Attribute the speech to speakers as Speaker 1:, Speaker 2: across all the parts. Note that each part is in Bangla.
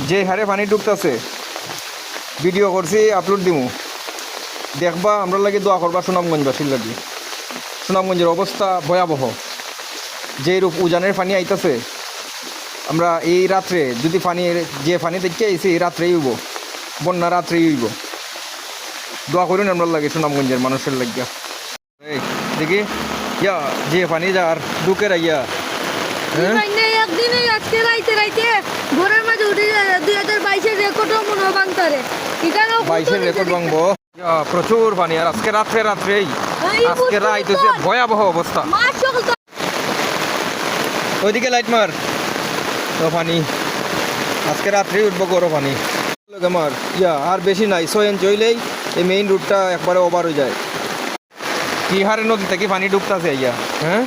Speaker 1: যে হারে পানি ঢুকতেছে ভিডিও করছি আপলোড দিমু দেখবা আমরা লাগে দোয়া করবা সুনামগঞ্জবাসীর লাগি। সুনামগঞ্জের অবস্থা ভয়াবহ, যে রূপ উজানের পানি আইতাছে। আমরা এই রাত্রে যদি যে পানি দেখতে আইছি এই রাত্রেই হইব, বন্যা রাত্রেই হইব। দোয়া করুন আমরা লাগে সুনামগঞ্জের মানুষের লাগিয়া। এই দেখি ইয়া যে পানি যার ঢুকে রাইয়া
Speaker 2: একদিনে আজকে রাইতে রাইতে ঘরের মাঝে উঠে 2022-এর রেকর্ডও মনে হয় ভাঙতারে।
Speaker 1: 22-এর রেকর্ড ভাঙবো। প্রচুর পানি, আর আজকে রাত্রেই আজকে রাত হচ্ছে ভয়াবহ অবস্থা। ওইদিকে লাইট মার তো পানি আজকে রাত্রেই উঠবো গরো পানি আমার আর বেশি নাই 6 ইঞ্চ হইলেই এই মেইন রুটটা একবারে ওভার হয়ে যায়। কি হারে নদী থেকে পানি ঢুকতেছে হ্যাঁ,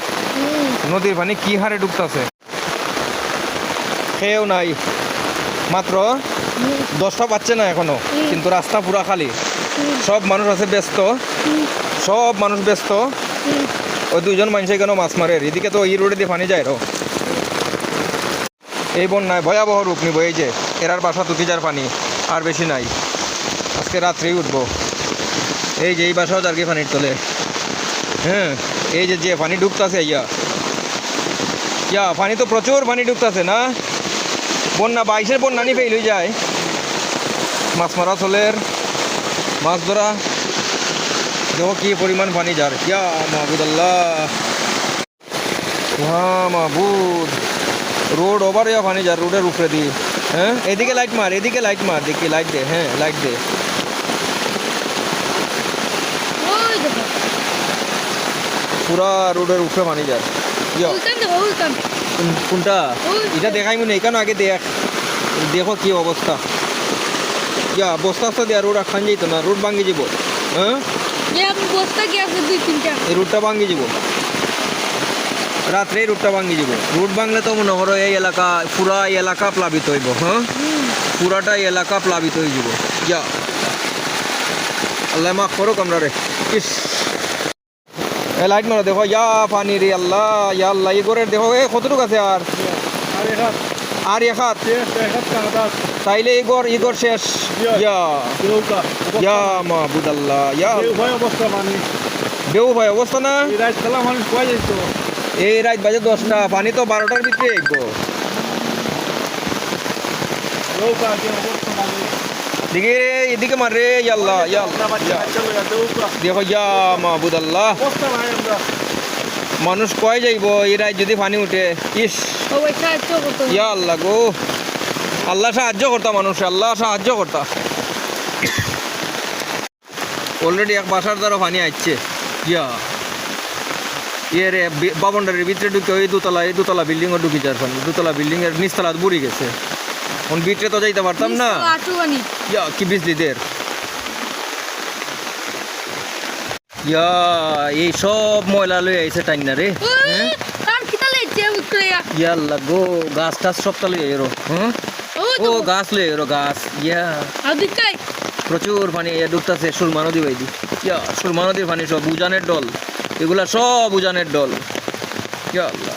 Speaker 1: নদীর পানি কি হারে ঢুকতেছে, খেয়েও নাই। মাত্র 10টা বাজছে না এখনো, কিন্তু রাস্তা পুরা খালি। সব মানুষ আছে ব্যস্ত, সব মানুষ ব্যস্ত। ওই 2জন মানুষ কেন মাছ মারে, এদিকে তো এই রোডে দিয়ে পানি যায়। এই বন্যায় ভয়াবহ রূপ নিব। এই যে এরার বাসা তুতিজার পানি আর বেশি নাই, আজকে রাত্রেই উঠবো। এই যে এই বাসাও যার পানির তলে। হ্যাঁ, এই যে পানি ঢুকতেছে পানি তো প্রচুর পানি ঢুকতেছে না। বন্যা 22-এর বন্যা নি ফেল হয়ে যায়। মাছ মারা চলের মাছ ধরা দেখো কি পরিমাণ পানি যার। মাহবুদ আল্লাহ, মাহবুদ রোড ওভার পানি যার, রোডের উপরে দিয়ে। হ্যাঁ, এদিকে লাইট মার, এদিকে লাইট মার, দেখি লাইট দে। হ্যাঁ, লাইট দে। পুরা রোডের উপরে পানি যার। কোনটা এটা দেখাই মনে এখানে আগে দেখো কি অবস্থা। বস্তা বস্তা দেয়া রোড খান যাইতো না, রোড ভাঙ্গি যাব। হ্যাঁ, এই রোডটা ভাঙ্গি যাব, রাত্রে রোডটা ভাঙ্গি যাব। রোড ভাঙলে তো মনে করো এই এলাকা পুরা এলাকা প্লাবিত হইব। হ্যাঁ, পুরাটা এলাকা প্লাবিত হয়ে যাব। আল্লাহ মাফ করো আমরা রে। ইস লাইট মারো, দেখো পানি রে আল্লাহ, আল্লাহ এই ঘরের দেখো কতটুকু আছে আর এক হাত তাইলে এই ঘর শেষ। মাহবুদ আল্লাহ, বেউ ভাই অবস্থা না। এই রাত বাজে 10টা, পানি তো 12টার ভিতরে আইব। দেখি এদিকে মার রে আল্লাহ, দেখো মাহবুদ আল্লাহ, মানুষ কয় যাইব এই রাত যদি পানি উঠে। ইস আল্লাহ গো, আল্লাহ সাহায্য করতা মানুষ, আল্লাহ সাহায্য করতা। অলরেডি এক বাসার দ্বারা পানি আসছে। রে বাবনডারের ভিতরে ঢুকে ওই দোতলা বিল্ডিংও ঢুকি যার পানি, দোতলা বিল্ডিংয়ের নিচতলা বুড়ি গেছে। এখন ভিতরে তো যাইতে পারতাম না। কি বিজলিদের এই সব ময়লা লই আইছে টাইনা রে। আল্লাহ গো, গাছ টাছ সব তালে এরো। হ্যাঁ, ও গাছ লই এরো গাছ। প্রচুর পানি ঢুকতেছে সুরমা নদী বাইদি। সুরমা নদীর পানি সব উজানের ডল, এগুলা সব উজানের ডল। আল্লাহ